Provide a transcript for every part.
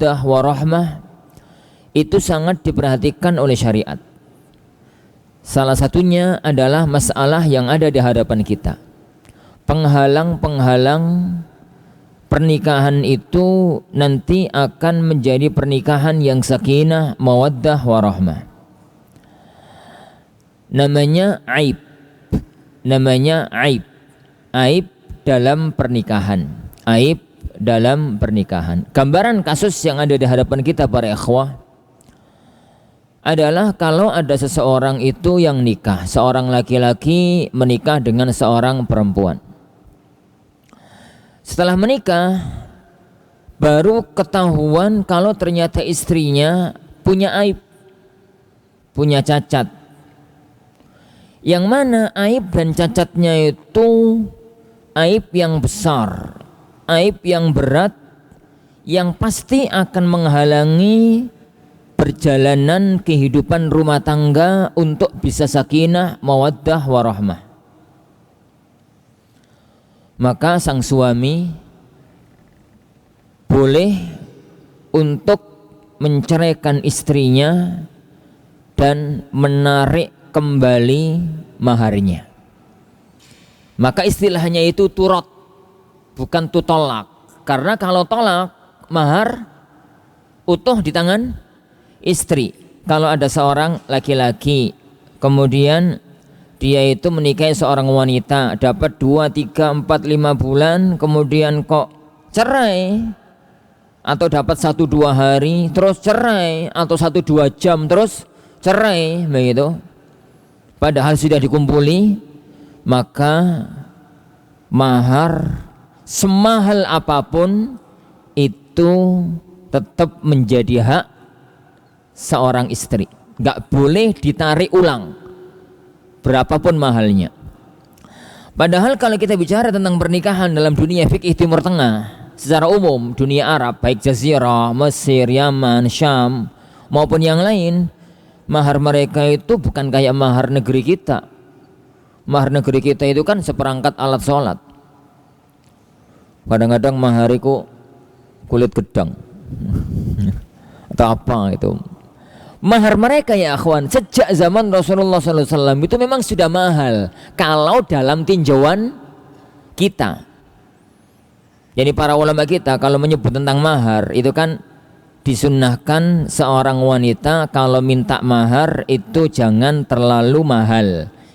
mawaddah warahmah itu sangat diperhatikan oleh syariat. Salah satunya adalah masalah yang ada di hadapan kita. Penghalang-penghalang pernikahan itu nanti akan menjadi pernikahan yang sakinah, mawaddah warahmah. Namanya aib. Namanya aib. Aib dalam pernikahan. Aib dalam pernikahan. Gambaran kasus yang ada di hadapan kita para ikhwah adalah kalau ada seseorang itu yang nikah, seorang laki-laki menikah dengan seorang perempuan. Setelah menikah baru ketahuan kalau ternyata istrinya punya aib, punya cacat. Yang mana aib dan cacatnya itu aib yang besar, aib yang berat, yang pasti akan menghalangi perjalanan kehidupan rumah tangga untuk bisa sakinah, mawaddah warahmah. Maka sang suami boleh untuk menceraikan istrinya dan menarik kembali maharnya. Maka istilahnya itu turot, bukan tutolak. Karena kalau tolak, mahar utuh di tangan istri. Kalau ada seorang laki-laki kemudian dia itu menikahi seorang wanita, dapat 2, 3, 4, 5 bulan, kemudian kok cerai, atau dapat 1-2 hari terus cerai, atau 1-2 jam terus cerai, begitu. Padahal sudah dikumpuli, maka mahar semahal apapun itu tetap menjadi hak seorang istri, nggak boleh ditarik ulang berapapun mahalnya. Padahal kalau kita bicara tentang pernikahan dalam dunia fikih Timur Tengah secara umum, dunia Arab, baik Jazirah, Mesir, Yaman, Syam maupun yang lain, mahar mereka itu bukan kayak mahar negeri kita. Mahar negeri kita itu kan seperangkat alat sholat. Kadang-kadang mahariku kulit gedang atau apa itu. Mahar mereka ya akhwan sejak zaman Rasulullah SAW itu memang sudah mahal kalau dalam tinjauan kita. Jadi para ulama kita kalau menyebut tentang mahar itu kan disunnahkan seorang wanita kalau minta mahar itu jangan terlalu mahal,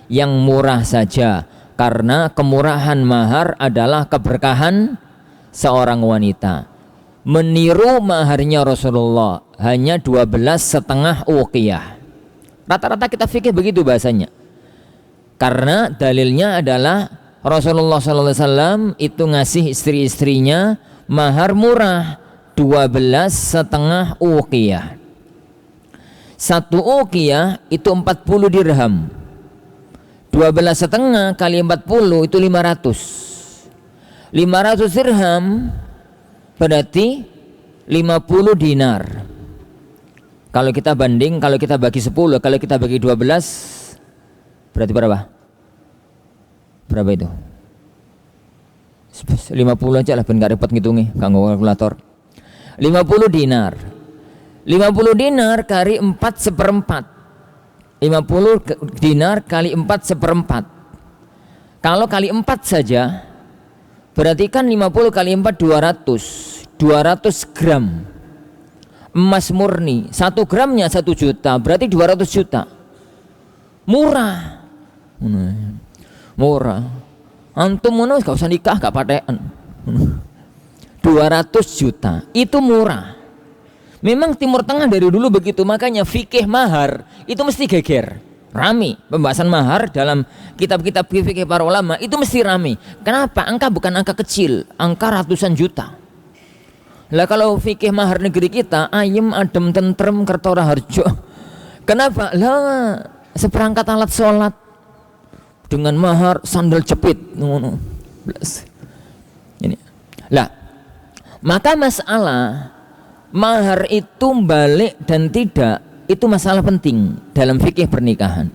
yang murah saja, karena kemurahan mahar adalah keberkahan seorang wanita. Meniru maharnya Rasulullah hanya 12,5 uqiyah. Rata-rata kita fikir begitu bahasanya, karena dalilnya adalah Rasulullah SAW itu ngasih istri-istrinya mahar murah 12,5 uqiyah. 1 uqiyah itu 40 dirham. 12,5 kali 40 itu 500. 500 dirham berarti 50 dinar. Kalau kita banding, kalau kita bagi 10, kalau kita bagi 12 berarti berapa? Berapa itu? 50 aja lah, ben gak repot ngitungnya, kanggo kalkulator. 50 dinar. 50 dinar kali 4/4. 50 dinar kali 4/4. Kalau kali 4 saja berarti kan 50 kali 4 200 gram emas murni. 1 gramnya 1 juta, berarti 200 juta. Murah. Murah. Antum ngono gak usah nikah, gak patean. 200 juta itu murah. Memang Timur Tengah dari dulu begitu, makanya fikih mahar itu mesti geger, rame. Pembahasan mahar dalam kitab-kitab fikih para ulama itu mesti rame. Kenapa? Angka bukan angka kecil, angka ratusan juta. Lah kalau fikih mahar negeri kita ayem adem tentrem kertora harjo. Kenapa? Lah seperangkat alat sholat dengan mahar sandal jepit. Ini. Lah maka masalah mahar itu balik dan tidak itu masalah penting dalam fikih pernikahan.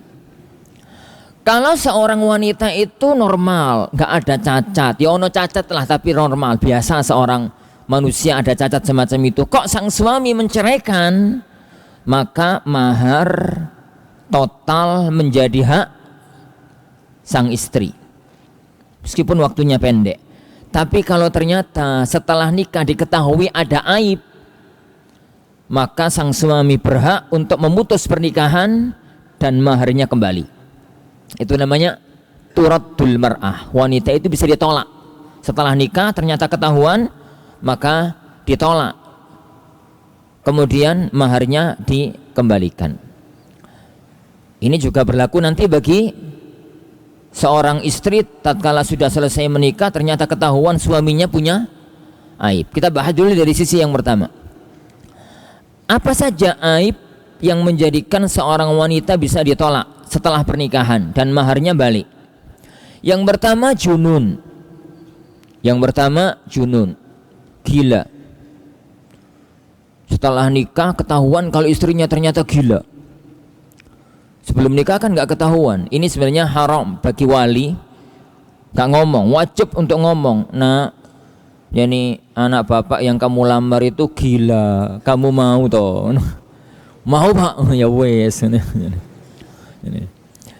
Kalau seorang wanita itu normal, nggak ada cacat, ya ono cacat lah tapi normal, biasa seorang manusia ada cacat semacam itu, kok sang suami menceraikan, maka mahar total menjadi hak sang istri meskipun waktunya pendek. Tapi kalau ternyata setelah nikah diketahui ada aib, maka sang suami berhak untuk memutus pernikahan dan maharnya kembali. Itu namanya turaddul mar'ah. Wanita itu bisa ditolak setelah nikah, ternyata ketahuan, maka ditolak, kemudian maharnya dikembalikan. Ini juga berlaku nanti bagi seorang istri tatkala sudah selesai menikah ternyata ketahuan suaminya punya aib. Kita bahas dulu dari sisi yang pertama. Apa saja aib yang menjadikan seorang wanita bisa ditolak setelah pernikahan dan maharnya balik? Yang pertama junun. Yang pertama junun, gila. Setelah nikah ketahuan kalau istrinya ternyata gila. Sebelum nikah kan nggak ketahuan. Ini sebenarnya haram bagi wali, nggak ngomong, wajib untuk ngomong. Nah, yani anak bapak yang kamu lamar itu gila, kamu mau toh? Mau pak? Ya wes.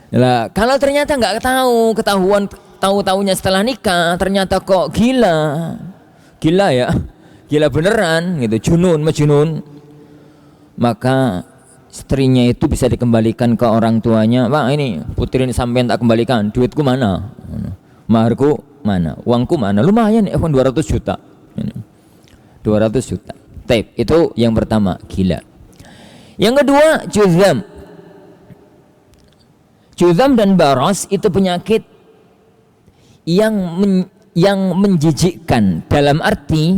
Lah, kalau ternyata nggak ketahuan, tahu-tahunya setelah nikah ternyata kok gila ya, gila beneran gitu, junun majnun, maka istrinya itu bisa dikembalikan ke orang tuanya. Pak, ini putri ini sampean tak kembalikan, duitku mana, maharku mana, uangku mana, lumayan ya, 200 juta 200 juta. Tape itu yang pertama, gila. Yang kedua juzam dan baros itu penyakit yang menjijikkan, dalam arti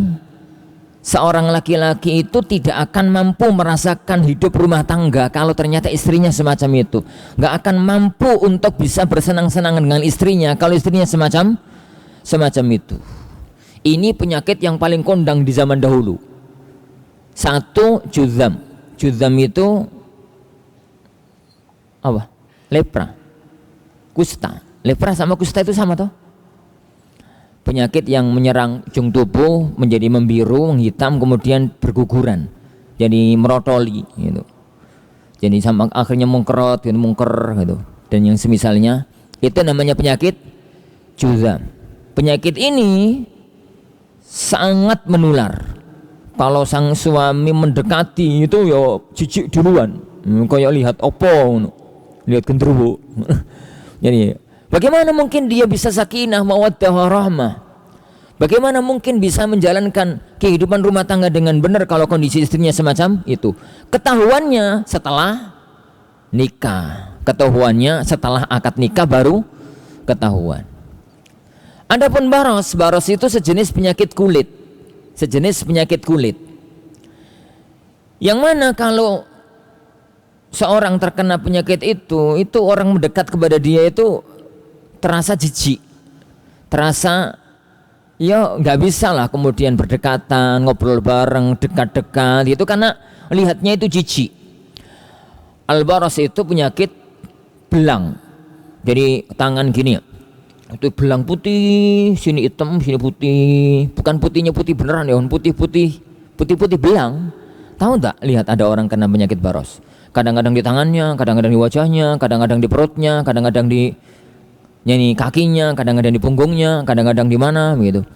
seorang laki-laki itu tidak akan mampu merasakan hidup rumah tangga kalau ternyata istrinya semacam itu. Nggak akan mampu untuk bisa bersenang-senang dengan istrinya kalau istrinya semacam itu. Ini penyakit yang paling kondang di zaman dahulu. Satu, juzam itu apa? Lepra, kusta. Lepra sama kusta itu sama toh? Penyakit yang menyerang ujung tubuh menjadi membiru, menghitam, kemudian berguguran, jadi merotoli gitu. Jadi sama akhirnya mungker gitu. Dan yang semisalnya, itu namanya penyakit juzam. Penyakit ini sangat menular. Kalau sang suami mendekati itu ya jijik duluan, kayak lihat opo, lihat genderuwo. Jadi bagaimana mungkin dia bisa sakinah mawaddah warahmah? Bagaimana mungkin bisa menjalankan kehidupan rumah tangga dengan benar kalau kondisi istrinya semacam itu? Ketahuannya setelah nikah, ketahuannya setelah akad nikah baru ketahuan. Adapun baros itu sejenis penyakit kulit. Yang mana kalau seorang terkena penyakit itu orang mendekat kepada dia itu terasa jijik, terasa ya nggak bisa lah kemudian berdekatan, ngobrol bareng, dekat-dekat itu karena lihatnya itu jijik. Al-baros itu penyakit belang, jadi tangan gini ya, itu belang putih, sini hitam, sini putih, bukan putihnya putih beneran ya, putih belang. Tahu tak, lihat ada orang kena penyakit baros, kadang-kadang di tangannya, kadang-kadang di wajahnya, kadang-kadang di perutnya, kadang-kadang di kakinya, kadang-kadang di punggungnya, kadang-kadang di mana begitu.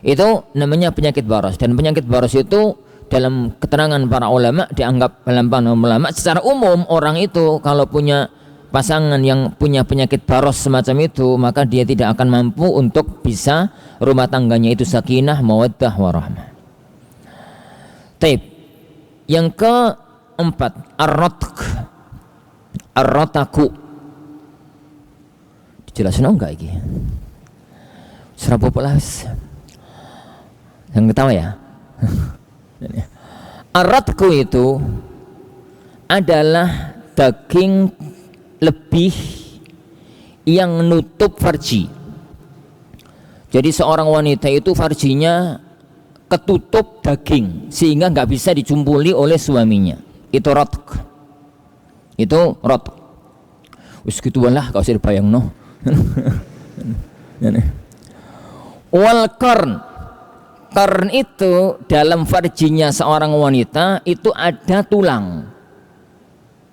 Itu namanya penyakit baros. Dan penyakit baros itu dalam keterangan para ulama dianggap, dalam pandangan ulama secara umum, orang itu kalau punya pasangan yang punya penyakit baros semacam itu, maka dia tidak akan mampu untuk bisa rumah tangganya itu sakinah mawaddah warahmah. Taib. Yang keempat, ar-rotaku. Dijelasin enggak iki? Serapopo lah. Yang ketawa ya. Ar-rotku itu adalah daging lebih yang nutup farji. Jadi seorang wanita itu farjinya ketutup daging sehingga nggak bisa dicumpuli oleh suaminya. Itu rotk. Wis gitu lah, kau usah dibayang Wal qarn, Qarn itu dalam farjinya seorang wanita itu ada tulang.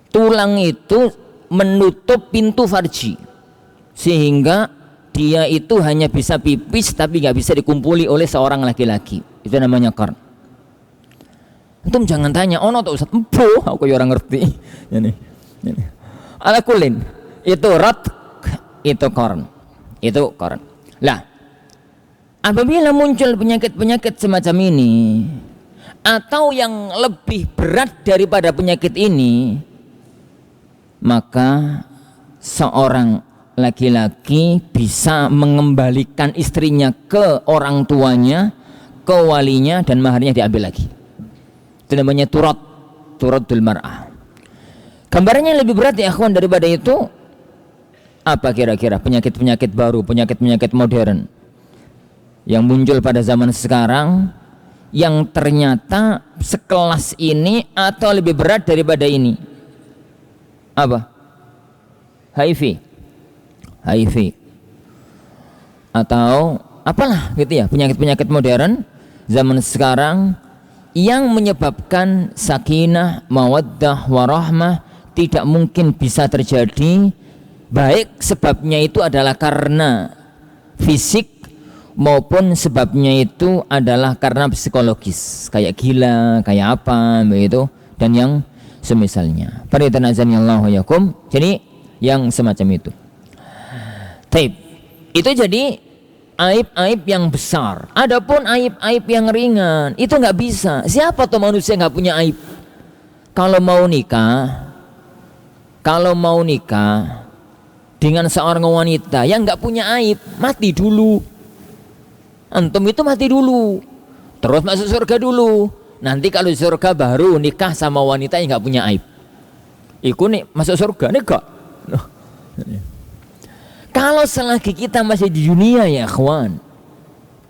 Tulang itu menutup pintu farji, sehingga dia itu hanya bisa pipis tapi nggak bisa dikumpuli oleh seorang laki-laki. Itu namanya qarn. Antum jangan tanya, ono tuh Ustaz, empuh, aku ya orang ngerti. Ini. Ala kulin, itu rat, itu qarn. Itu qarn. Lah, apabila muncul penyakit-penyakit semacam ini, atau yang lebih berat daripada penyakit ini, maka seorang laki-laki bisa mengembalikan istrinya ke orang tuanya, ke walinya, dan maharnya diambil lagi. Itu namanya turatul mar'ah. Gambarannya lebih berat ya akhwan daripada itu. Apa kira-kira penyakit-penyakit baru, penyakit-penyakit modern yang muncul pada zaman sekarang, yang ternyata sekelas ini atau lebih berat daripada ini? Apa? HIV atau apalah gitu ya, penyakit-penyakit modern zaman sekarang yang menyebabkan sakinah, mawaddah, warahmah tidak mungkin bisa terjadi, baik sebabnya itu adalah karena fisik maupun sebabnya itu adalah karena psikologis, kayak gila, kayak apa begitu, dan yang semisalnya. Paridhanazanillahu yakum. Jadi yang semacam itu. Taib. Itu jadi aib-aib yang besar. Adapun aib-aib yang ringan itu nggak bisa. Siapa tuh manusia nggak punya aib? Kalau mau nikah dengan seorang wanita yang nggak punya aib, mati dulu. Antum itu mati dulu, terus masuk surga dulu. Nanti kalau di surga baru nikah sama wanita yang nggak punya aib. Iku nih masuk surga nikah. Kalau selagi kita masih di dunia ya kawan,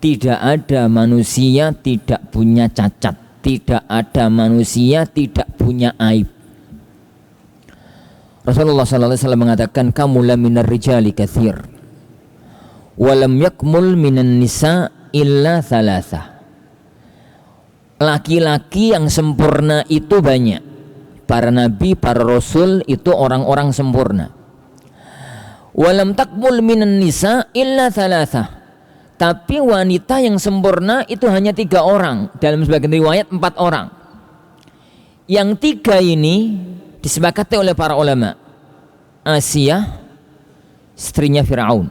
tidak ada manusia tidak punya cacat, tidak ada manusia tidak punya aib. Rasulullah SAW mengatakan, kamula minar rijali kathir walam yakmul minan nisa illa thalatha. Laki-laki yang sempurna itu banyak. Para nabi, para rasul itu orang-orang sempurna. Walam takmul minan nisa illa thalatha. Tapi wanita yang sempurna itu hanya 3 orang. Dalam sebagian riwayat 4 orang. Yang 3 ini disepakati oleh para ulama. Asiyah, istrinya Fir'aun.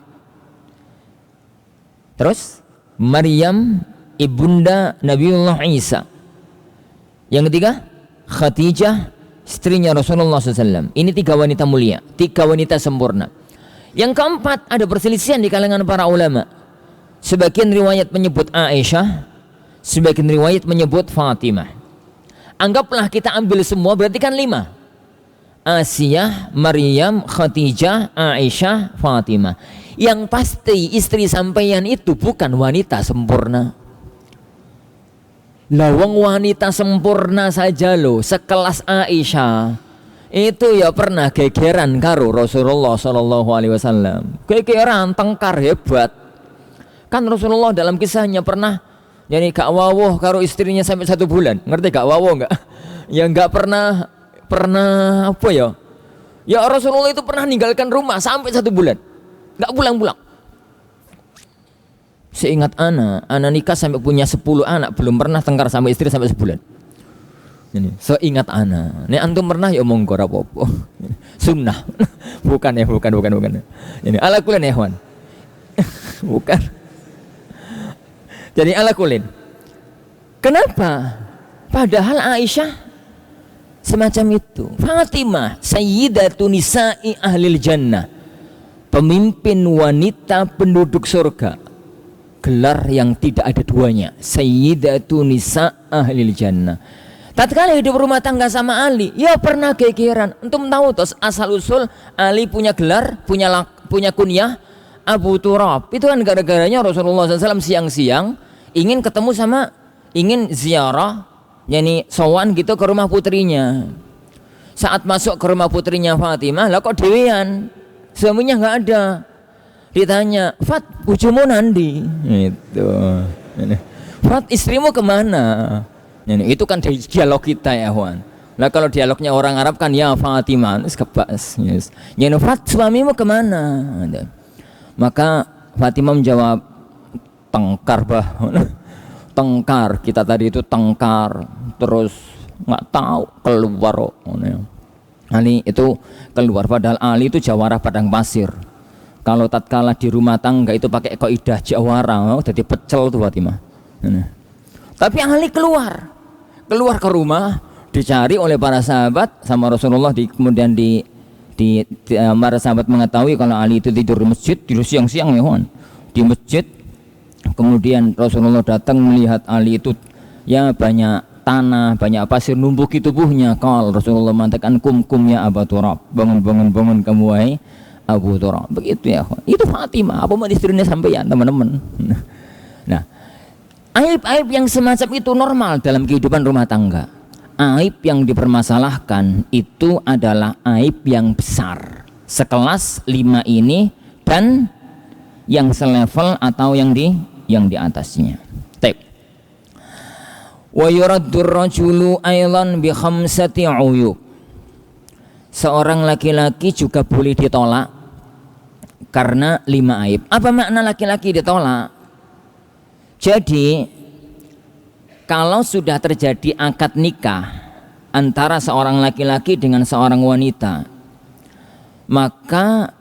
Terus Maryam, ibunda Nabiullah Isa. Yang ketiga Khadijah, istrinya Rasulullah SAW. Ini 3 wanita mulia, 3 wanita sempurna. Yang keempat ada perselisihan di kalangan para ulama. Sebagian riwayat menyebut Aisyah, sebagian riwayat menyebut Fatimah. Anggaplah kita ambil semua, berarti kan 5. Asiyah, Maryam, Khadijah, Aisyah, Fatimah. Yang pasti istri sampeyan itu bukan wanita sempurna. Lawang wanita sempurna saja loh, sekelas Aisyah itu ya pernah gegeran karo Rasulullah SAW. Gegeran, tengkar hebat. Kan Rasulullah dalam kisahnya pernah jadi gak wawuh karo istrinya sampai 1 bulan. Ngerti gak wawuh enggak? Ya enggak pernah apa ya? Ya Rasulullah itu pernah ninggalkan rumah sampai 1 bulan. Enggak pulang-pulang. Seingat anak nikah sampai punya 10 anak belum pernah tengkar sama istri sampai sebulan. Ini seingat anak. Nek antum pernah ya monggo ora apa-apa. Sunnah. Bukan ya, bukan. Ini ala kulin ya, Wan. Bukan. Jadi ala kulin. Kenapa? Padahal Aisyah semacam itu. Fatimah sayyidatun nisa'i ahlil jannah. Pemimpin wanita penduduk surga. Gelar yang tidak ada duanya. Sayyidatun nisa' ahlil jannah. Tatkala hidup rumah tangga sama Ali, ya pernah gegeran. Antum tahu tos asal usul Ali punya gelar, punya kunyah Abu Turab. Itu kan gara-garanya Rasulullah SAW siang-siang ingin ketemu sama, ingin ziarah, yani sowan gitu ke rumah putrinya. Saat masuk ke rumah putrinya Fatimah, lah kok dewean, suaminya nggak ada. Ditanya, Fat, bojomu nandi? Itu. Fat, istrimu kemana? Itu kan dialog kita ya Wan. Nah kalau dialognya orang Arab kan ya Fatimah, kebas. Yes. Fat, suamimu kemana? Maka Fatimah menjawab, tengkar bah. Tengkar, kita tadi itu tengkar, terus nggak tahu keluar. Ali itu keluar, padahal Ali itu jawara padang pasir. Kalau tatkala di rumah tangga itu pakai kaidah jawara, jadi pecel tuh Fatimah. Tapi Ali keluar ke rumah, dicari oleh para sahabat sama Rasulullah, kemudian para sahabat mengetahui kalau Ali itu tidur di masjid, tidur siang-siang ya Wan, di masjid. Kemudian Rasulullah datang melihat Ali itu ya banyak tanah, banyak pasir numbuki tubuhnya. Kalau Rasulullah mengatakan kum ya Abu Turab, bangun kamu wahai Abu Turab. Begitu ya Wan. Itu Fatimah, apa mau istrinya sampeyan teman-teman. Nah, aib-aib yang semacam itu normal dalam kehidupan rumah tangga. Aib yang dipermasalahkan itu adalah aib yang besar, sekelas 5 ini dan yang selevel atau yang di atasnya. Taib. Wa yuraddur rajulu aidan bi khamsati uyub. Seorang laki-laki juga boleh ditolak karena 5 aib. Apa makna laki-laki ditolak? Jadi kalau sudah terjadi akad nikah antara seorang laki-laki dengan seorang wanita, maka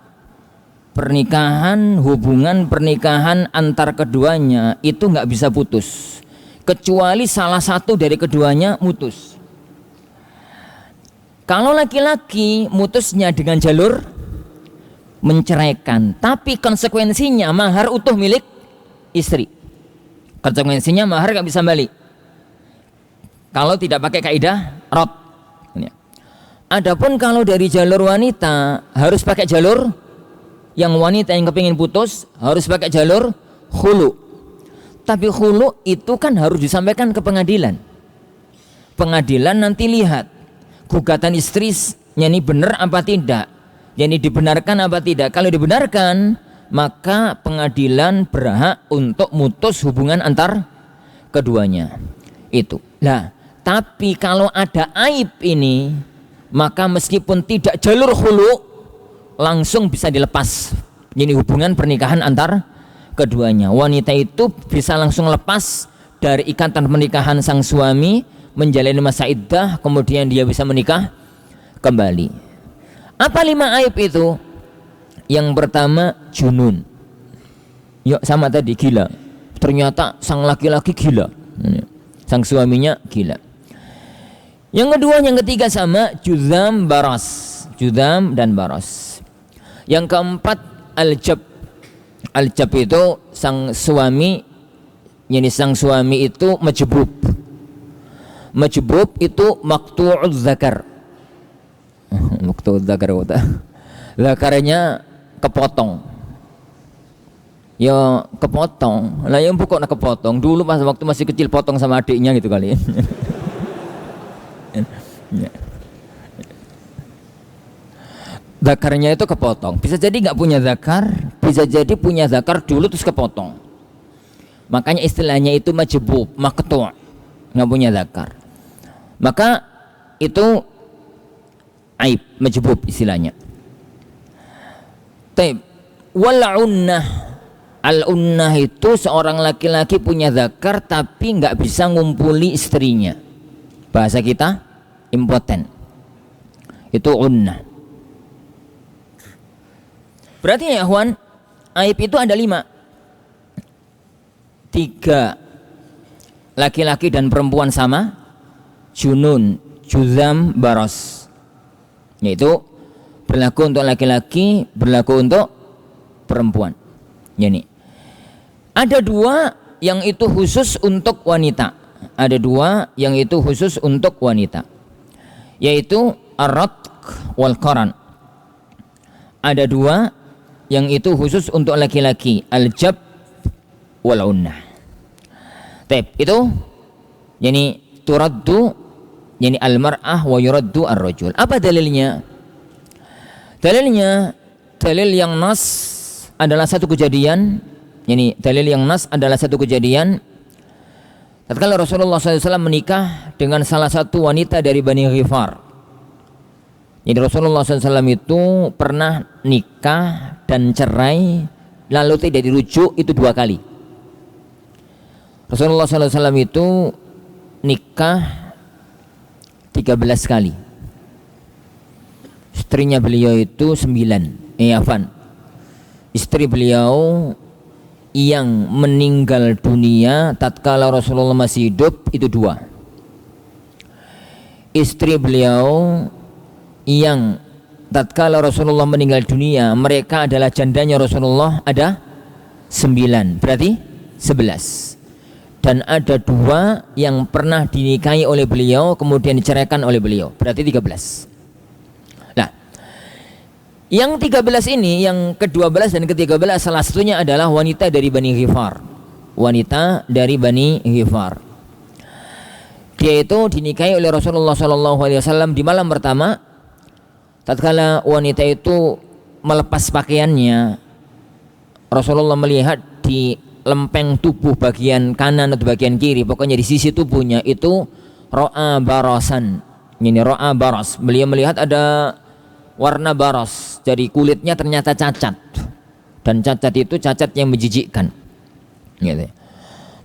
hubungan pernikahan antar keduanya itu nggak bisa putus kecuali salah satu dari keduanya mutus. Kalau laki-laki mutusnya dengan jalur menceraikan, tapi konsekuensinya mahar utuh milik istri. Konsekuensinya mahar nggak bisa balik kalau tidak pakai kaidah rot. Adapun kalau dari jalur wanita harus pakai jalur, yang wanita yang kepingin putus harus pakai jalur khulu. Tapi khulu itu kan harus disampaikan ke pengadilan. Pengadilan nanti lihat gugatan istrinya ini benar apa tidak, yani dibenarkan apa tidak. Kalau dibenarkan, maka pengadilan berhak untuk mutus hubungan antar keduanya. Itu. Nah, tapi kalau ada aib ini, maka meskipun tidak jalur khulu, langsung bisa dilepas. Ini hubungan pernikahan antar keduanya. Wanita itu bisa langsung lepas dari ikatan pernikahan sang suami, menjalani masa iddah, kemudian dia bisa menikah kembali. Apa 5 aib itu? Yang pertama junun. Yuk sama tadi gila. Ternyata sang laki-laki gila. Sang suaminya gila. Yang kedua, yang ketiga sama juzam baras. Juzam dan baras. Yang keempat al-jab. Al-jab itu sang suami, yani sang suami itu majbub. Majbub itu maqtu'uz zakar. Maqtu'uz zakar kata. Zakarnya kepotong. Ya kepotong. Lah yang pokok nak kepotong. Dulu pas waktu masih kecil potong sama adiknya gitu kali. Ya. Zakarnya itu kepotong. Bisa jadi nggak punya zakar, bisa jadi punya zakar dulu terus kepotong. Makanya istilahnya itu majbub, maqtu', nggak punya zakar. Maka itu aib, majbub istilahnya. Taib. Wal unnah. Al unnah itu seorang laki-laki punya zakar tapi nggak bisa ngumpuli istrinya. Bahasa kita impoten. Itu unnah. Berarti ya Ikhwan, aib itu ada 5. 3 laki-laki dan perempuan sama, junun, juzam, baros. Yaitu berlaku untuk laki-laki, berlaku untuk perempuan. Yani ada 2 yang itu khusus untuk wanita. Ada 2 yang itu khusus untuk wanita. Yaitu ar-ratq wal qaran. Ada 2 yang itu khusus untuk laki-laki, al-jab wal unnah. Taib, itu yani turaddu, yani al-mar'ah wa yuraddu ar-rajul. Apa dalilnya? Dalilnya, dalil yang nas adalah satu kejadian, yani dalil yang nas adalah satu kejadian tatkala Rasulullah SAW menikah dengan salah satu wanita dari Bani Ghifar. Jadi Rasulullah SAW itu pernah nikah dan cerai lalu tidak dirujuk itu 2 kali. Rasulullah SAW itu nikah 13 kali. Istrinya beliau itu 9. Istri beliau yang meninggal dunia tatkala Rasulullah masih hidup itu 2. Istri beliau yang tatkala Rasulullah meninggal dunia mereka adalah jandanya Rasulullah ada 9, berarti 11. Dan ada 2 yang pernah dinikahi oleh beliau kemudian diceraikan oleh beliau, berarti 13. Nah, yang 13 ini, yang ke-12 dan ke-13 salah satunya adalah wanita dari Bani Ghifar. Wanita dari Bani Ghifar. Dia itu dinikahi oleh Rasulullah SAW di malam pertama. Tatkala wanita itu melepas pakaiannya, Rasulullah melihat di lempeng tubuh bagian kanan atau bagian kiri, pokoknya di sisi tubuhnya itu ro'a barasan. Ini ro'a baras. Beliau melihat ada warna baras, jadi kulitnya ternyata cacat, dan cacat itu cacat yang menjijikkan. Gitu.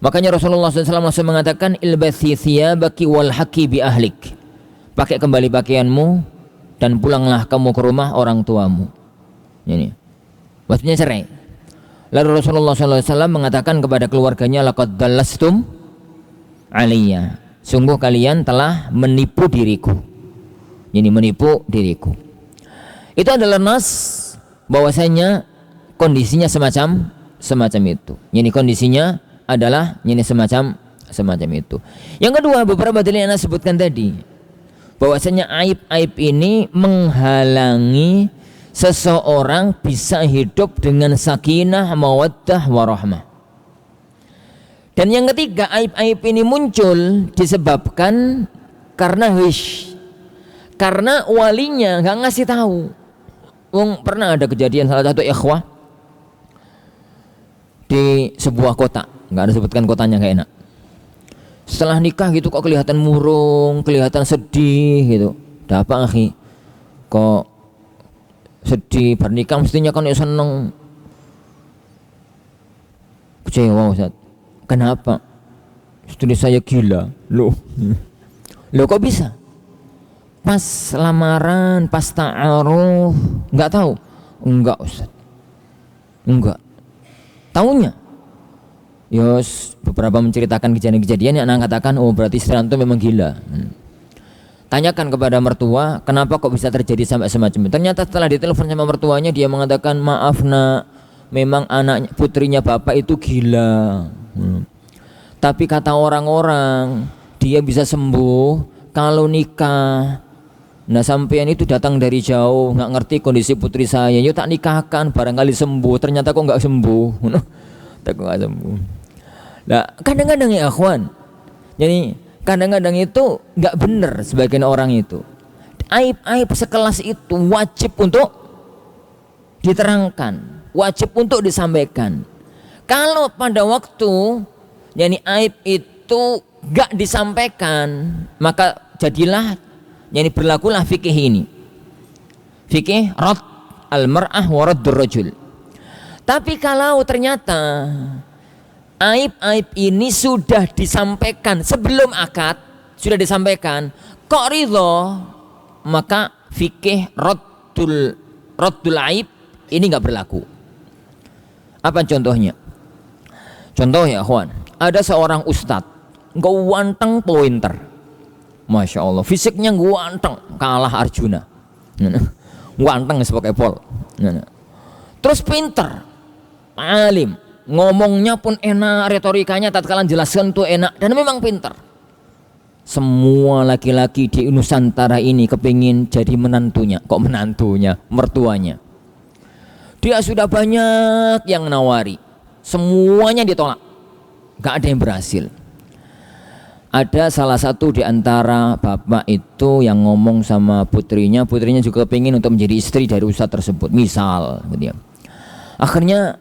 Makanya Rasulullah SAW langsung mengatakan ilbathi thiyabaki wal haqi bi ahlik. Pakai kembali pakaianmu dan pulanglah kamu ke rumah orang tuamu. Ini maksudnya cerai. Lalu Rasulullah SAW mengatakan kepada keluarganya, laqad dallastum aliyya, sungguh kalian telah menipu diriku. Ini menipu diriku. Itu adalah nas bahwasanya kondisinya semacam itu. Ini kondisinya adalah ini semacam itu. Yang kedua, beberapa dalil yang Anda sebutkan tadi, bahwasanya aib-aib ini menghalangi seseorang bisa hidup dengan sakinah, mawaddah, warahmah. Dan yang ketiga, aib-aib ini muncul disebabkan karena karena walinya nggak ngasih tahu. Pernah ada kejadian salah satu ikhwah di sebuah kota, nggak ada sebutkan kotanya, nggak enak. Setelah nikah gitu kok kelihatan murung, kelihatan sedih gitu. Ada apa akhi? Kok sedih? Bernikah mestinya kan ya seneng. Kecewa Ustaz. Kenapa? Istri saya gila. Loh kok bisa? Pas lamaran, pas ta'aruf, nggak tahu? Enggak Ustaz. Enggak. Taunya? Yos, beberapa menceritakan kejadian-kejadian yang anak katakan, oh berarti istri antum memang gila. Tanyakan kepada mertua, kenapa kok bisa terjadi sampai semacam itu. Ternyata setelah ditelepon sama mertuanya, dia mengatakan, maaf nak, memang anak putrinya bapak itu gila. Tapi kata orang-orang, dia bisa sembuh kalau nikah. Nah sampean itu datang dari jauh, nggak ngerti kondisi putri saya. Yuk tak nikahkan, barangkali sembuh. Ternyata kok nggak sembuh. Tak nggak sembuh. Nah kadang-kadang ya akhwan, jadi kadang-kadang itu nggak benar sebagian orang itu. Aib-aib sekelas itu wajib untuk diterangkan, wajib untuk disampaikan. Kalau pada waktu yani aib itu nggak disampaikan, maka jadilah yani berlakulah fikih ini, fikih rad al-mar'ah wa raddur rajul. Tapi kalau ternyata aib-aib ini sudah disampaikan sebelum akad, sudah disampaikan, kok ridho, maka fikih raddul aib ini nggak berlaku. Apa contohnya? Contoh ya kawan, ada seorang ustadz ganteng pointer, masya Allah, fisiknya ganteng, kalah Arjuna, ganteng sebagai pol, terus pinter, alim, ngomongnya pun enak, retorikanya tatkala jelaskan tuh enak, dan memang pinter. Semua laki-laki di Nusantara ini kepingin jadi menantunya. Kok menantunya? Mertuanya. Dia sudah banyak yang nawari, semuanya ditolak, gak ada yang berhasil. Ada salah satu di antara bapak itu yang ngomong sama putrinya, putrinya juga kepingin untuk menjadi istri dari ustadz tersebut, misal gitu ya. Akhirnya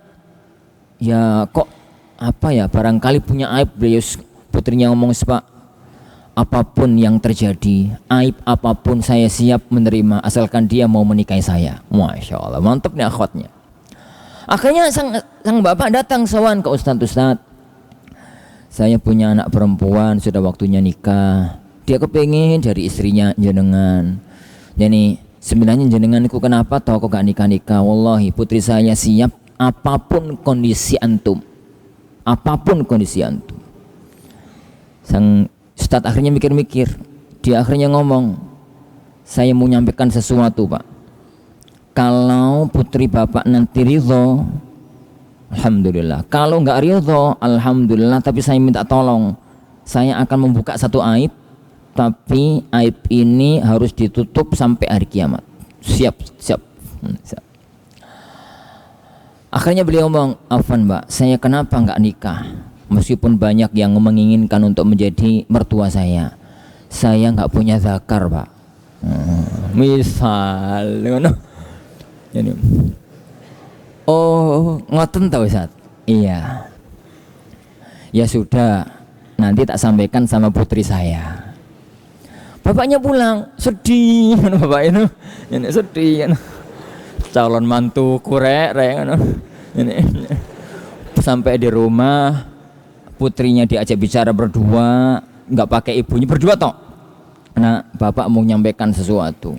ya kok apa ya, barangkali punya aib, beliau Putrinya ngomong, Pak, apapun yang terjadi, aib apapun saya siap menerima asalkan dia mau menikahi saya. Masya Allah, mantap nih akhwatnya. Akhirnya sang bapak datang sowan ke Ustadz, saya punya anak perempuan, sudah waktunya nikah. Dia kepengen dari istrinya jenengan. Jadi sebenarnya jenengan itu kenapa toh kok gak nikah-nikah? Wallahi putri saya siap apapun kondisi antum. Apapun kondisi antum. Sang Ustadz akhirnya mikir-mikir. Dia akhirnya ngomong, saya mau nyampaikan sesuatu, Pak. Kalau putri bapak nanti ridho, alhamdulillah. Kalau nggak ridho, alhamdulillah. Tapi saya minta tolong, saya akan membuka satu aib, tapi aib ini harus ditutup sampai hari kiamat. Siap. Akhirnya beliau ngomong, Afwan Mbak, saya kenapa nggak nikah? Meskipun banyak yang menginginkan untuk menjadi mertua saya nggak punya zakar, Pak. Misal, jadi, oh ngoten tau Ustaz? Iya. Ya sudah, nanti tak sampaikan sama putri saya. Bapaknya pulang, sedih kan bapak itu, ini sedih kan. Calon mantu kurek, ini. Sampai di rumah, putrinya diajak bicara berdua, nggak pakai ibunya, berdua toh. Nah, bapak mau nyampaikan sesuatu.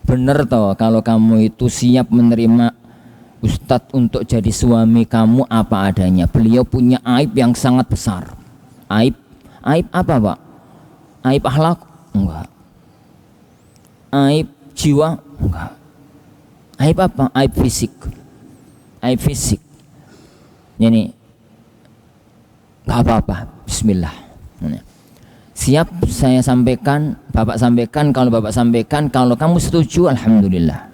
Bener toh kalau kamu itu siap menerima Ustadz untuk jadi suami kamu apa adanya. Beliau punya aib yang sangat besar. Aib apa, Pak? Aib akhlak? Enggak. Aib jiwa? Enggak. Aib apa? Aib fisik. Aib fisik. Ini enggak apa-apa. Bismillah. Siap saya sampaikan, bapak sampaikan, kalau bapak sampaikan, kalau kamu setuju alhamdulillah.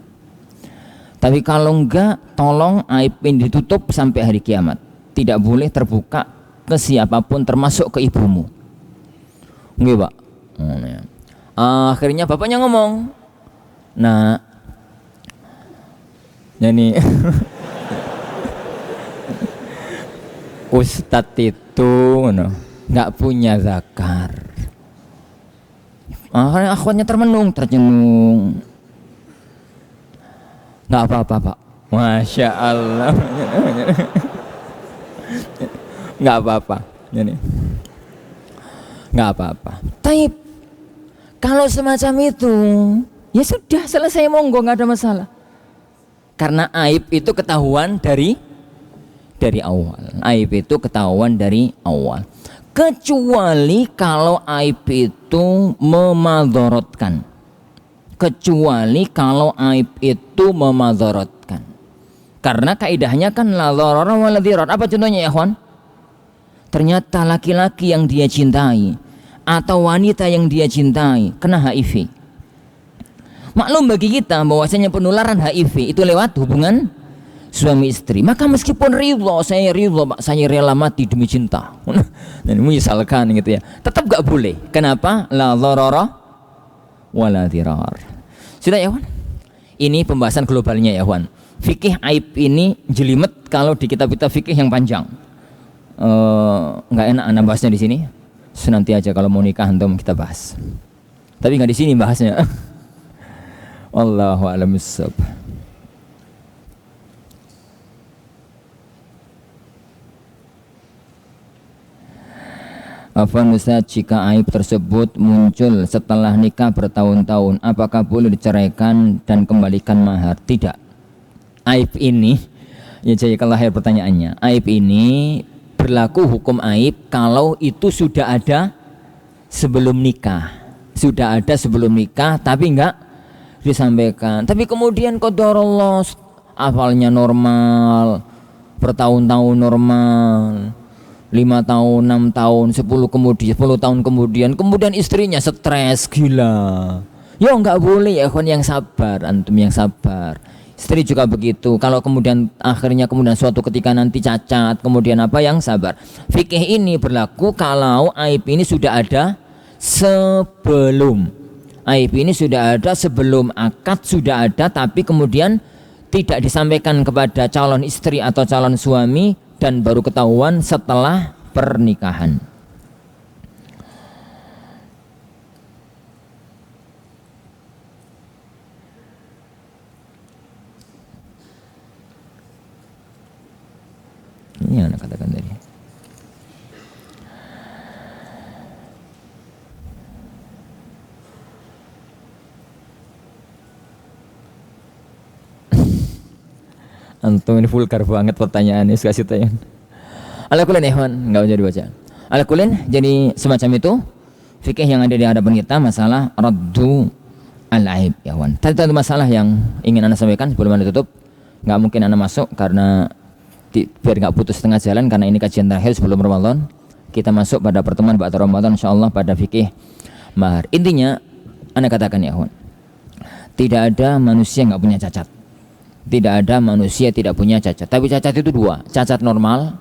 Tapi kalau enggak, tolong aib ini ditutup sampai hari kiamat. Tidak boleh terbuka ke siapapun termasuk ke ibumu. Nggih, Pak. Akhirnya bapaknya ngomong, nah jadi Ustadz itu nggak punya zakar. Akhirnya akhwatnya tercenung. Nggak apa-apa, Pak. Masya Allah. Nggak apa-apa. Nggak apa-apa. Taib. Kalau semacam itu, ya sudah selesai, monggo, nggak ada masalah. Karena aib itu ketahuan dari awal. Aib itu ketahuan dari awal. Kecuali kalau aib itu memadorotkan. Karena kaidahnya kan la dharara wa la dhirar. Apa contohnya ya, ikhwan? Ternyata laki-laki yang dia cintai atau wanita yang dia cintai kena HIV. Maklum bagi kita bahwasanya penularan HIV itu lewat hubungan suami istri. Maka meskipun saya ridho, Pak, saya rela mati demi cinta. Dan misalkan gitu ya, tetap gak boleh. Kenapa? La dharara wa la dhirar. Sudah ya, Wan? Ini pembahasan globalnya ya, Wan. Fikih aib ini jelimet kalau di kitab kita fikih yang panjang. Nggak enak anda bahasnya di sini. Nanti aja kalau mau nikah antum kita bahas. Tapi nggak di sini bahasnya. Wallahu a'lam bishawab. Afwan Ustaz, jika aib tersebut muncul setelah nikah bertahun-tahun, apakah boleh diceraikan dan kembalikan mahar? Tidak. Aib ini, ya jadi kalau akhir pertanyaannya, aib ini berlaku hukum aib kalau itu sudah ada sebelum nikah. Sudah ada sebelum nikah tapi enggak disampaikan. Tapi kemudian qadarullah, awalnya normal, bertahun-tahun normal, 5 tahun, 6 tahun, 10 tahun kemudian istrinya stres gila. Ya enggak boleh ya, yang sabar, antum yang sabar. Istri juga begitu. Kalau kemudian akhirnya suatu ketika nanti cacat, kemudian apa, yang sabar. Fikih ini berlaku kalau aib ini sudah ada sebelum. Aib ini sudah ada sebelum akad, sudah ada tapi kemudian tidak disampaikan kepada calon istri atau calon suami dan baru ketahuan setelah pernikahan. Ini yang anak katakan tadi. Antum ini vulgar banget pertanyaannya, kasih tanya. Alakulin ikhwan, enggak usah dibaca. Alakulin, jadi semacam itu fikih yang ada di hadapan kita masalah raddu al-aib ya ikhwan. Tadi satu masalah yang ingin Anda sampaikan sebelum Anda tutup. Enggak mungkin Anda masuk karena biar enggak putus tengah jalan, karena ini kajian terakhir sebelum Ramadan. Kita masuk pada pertemuan ba'da Ramadan insyaallah pada fikih mahar. Intinya Anda katakan ya ikhwan, tidak ada manusia yang enggak punya cacat. Tidak ada manusia tidak punya cacat. Tapi cacat itu dua, cacat normal,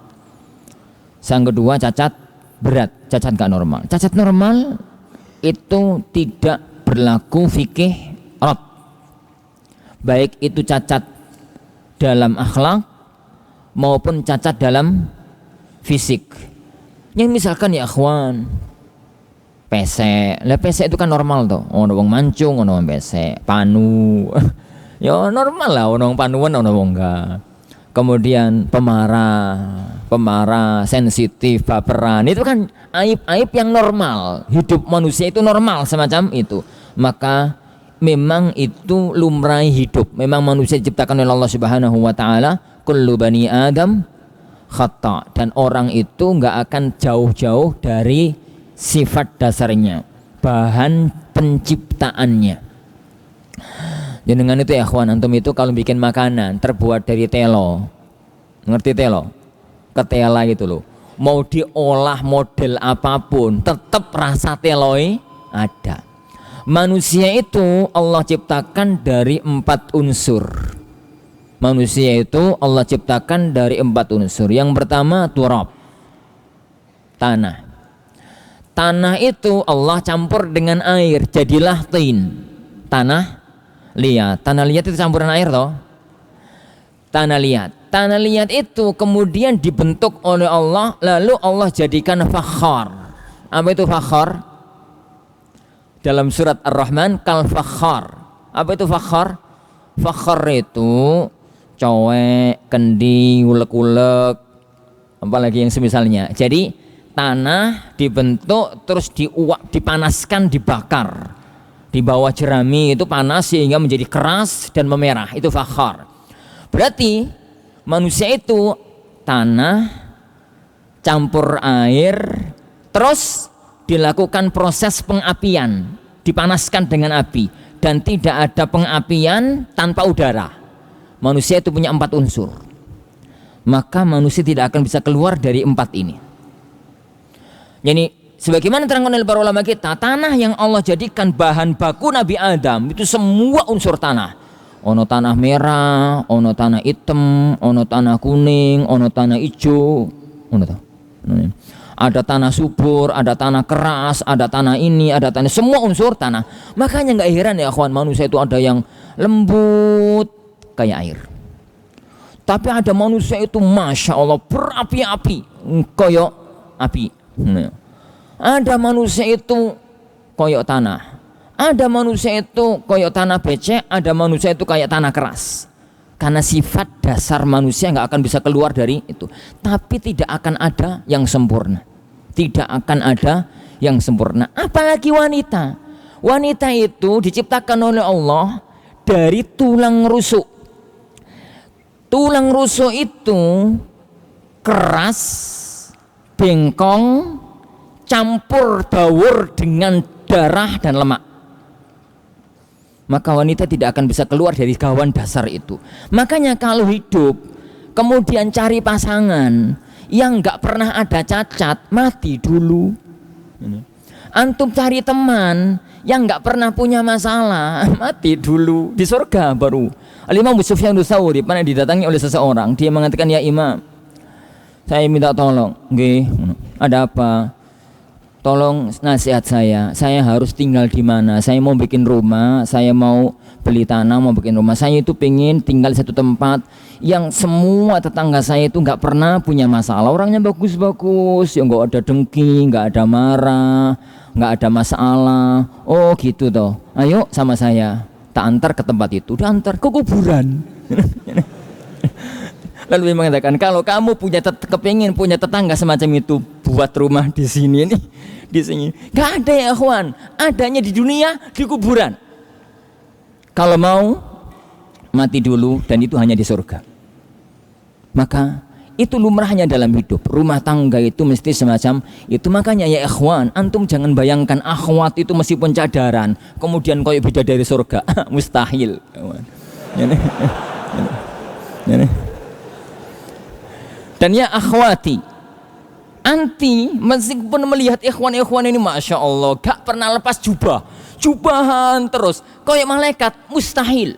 yang kedua cacat berat, cacat gak normal. Cacat normal itu tidak berlaku fikih rad, baik itu cacat dalam akhlak maupun cacat dalam fisik. Yang misalkan ya akhwan, pesek, lah pesek itu kan normal tuh, ono wong mancung, ono wong pesek, panu. Ya normal lah, ono panuan, ono wong enggak. Kemudian pemarah, sensitif, baperan, itu kan aib-aib yang normal. Hidup manusia itu normal semacam itu. Maka memang itu lumrah hidup. Memang manusia diciptakan oleh Allah Subhanahu wa taala, kullu bani Adam khata, dan orang itu enggak akan jauh-jauh dari sifat dasarnya, bahan penciptaannya. Dan dengan itu ya ikhwan, antum itu kalau bikin makanan terbuat dari telo, ngerti telo? Ketela gitu loh. Mau diolah model apapun, tetap rasa teloi ada. Manusia itu Allah ciptakan dari 4 unsur. Manusia itu Allah ciptakan dari 4 unsur. Yang pertama turab, tanah. Tanah itu Allah campur dengan air, jadilah tin. Tanah liat. Tanah liat itu campuran air toh. Tanah liat. Tanah liat itu kemudian dibentuk oleh Allah, lalu Allah jadikan fakhar. Apa itu fakhar? Dalam surat Ar-Rahman, kal fakhar. Apa itu fakhar? Fakhar itu cowek, kendi, ulek-ulek, apalagi yang semisalnya. Jadi tanah dibentuk terus dipanaskan, dibakar. Di bawah jerami itu panas sehingga menjadi keras dan memerah, itu fakhar. Berarti manusia itu tanah campur air, terus dilakukan proses pengapian, dipanaskan dengan api, dan tidak ada pengapian tanpa udara. Manusia itu punya 4 unsur, maka manusia tidak akan bisa keluar dari 4 ini. Jadi sebagaimana terangkan oleh para ulama kita, tanah yang Allah jadikan bahan baku Nabi Adam itu semua unsur tanah. Ono tanah merah, ono tanah hitam, ono tanah kuning, ono tanah hijau, ada tanah subur, ada tanah keras, ada tanah ini, ada tanah, semua unsur tanah. Makanya nggak heran ya kawan, manusia itu ada yang lembut kayak air, tapi ada manusia itu masya Allah berapi-api, koyok api. Ada manusia itu koyok tanah, ada manusia itu koyok tanah becek, ada manusia itu kayak tanah keras. Karena sifat dasar manusia nggak akan bisa keluar dari itu. Tapi tidak akan ada yang sempurna, tidak akan ada yang sempurna. Apalagi wanita. Wanita itu diciptakan oleh Allah dari tulang rusuk. Tulang rusuk itu keras, bengkong, campur baur dengan darah dan lemak. Maka wanita tidak akan bisa keluar dari gawan dasar itu. Makanya kalau hidup kemudian cari pasangan yang nggak pernah ada cacat, mati dulu. Antum cari teman yang nggak pernah punya masalah, mati dulu. Di surga baru. Al-Imam Sufyan Tsauri pernah didatangi oleh seseorang. Dia mengatakan, ya Imam, saya minta tolong. Nggih, ada apa? Tolong nasihat saya harus tinggal di mana? Saya mau bikin rumah, saya mau beli tanah, mau bikin rumah. Saya itu pengen tinggal di satu tempat yang semua tetangga saya itu nggak pernah punya masalah. Orangnya bagus-bagus, ya nggak ada dengki, nggak ada marah, nggak ada masalah. Oh gitu toh. Ayo sama saya, tak antar ke tempat itu. Udah antar ke kuburan. Lalu dia mengatakan, kalau kamu kepingin punya tetangga semacam itu, buat rumah di sini nih, di sini. Gak ada ya ikhwan, adanya di dunia, di kuburan. Kalau mau mati dulu, dan itu hanya di surga. Maka itu lumrahnya dalam hidup. Rumah tangga itu mesti semacam itu. Makanya ya ikhwan, antum jangan bayangkan akhwat itu meskipun cadaran kemudian koyok beda dari surga. Mustahil. Dan ya akhwati, anti meskipun melihat ikhwan-ikhwan ini masya Allah gak pernah lepas jubahan terus koyok malaikat, mustahil.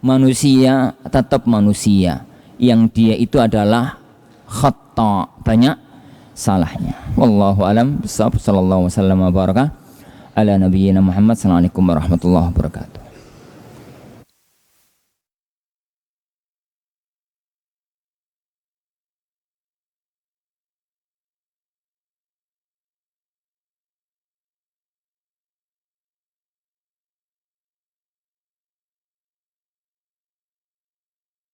Manusia tetap manusia, yang dia itu adalah khata, banyak salahnya. Wallahu alam. Sallallahu wasallam wa baraka ala nabiyyina Muhammad. Assalamualaikum warahmatullahi wabarakatuh.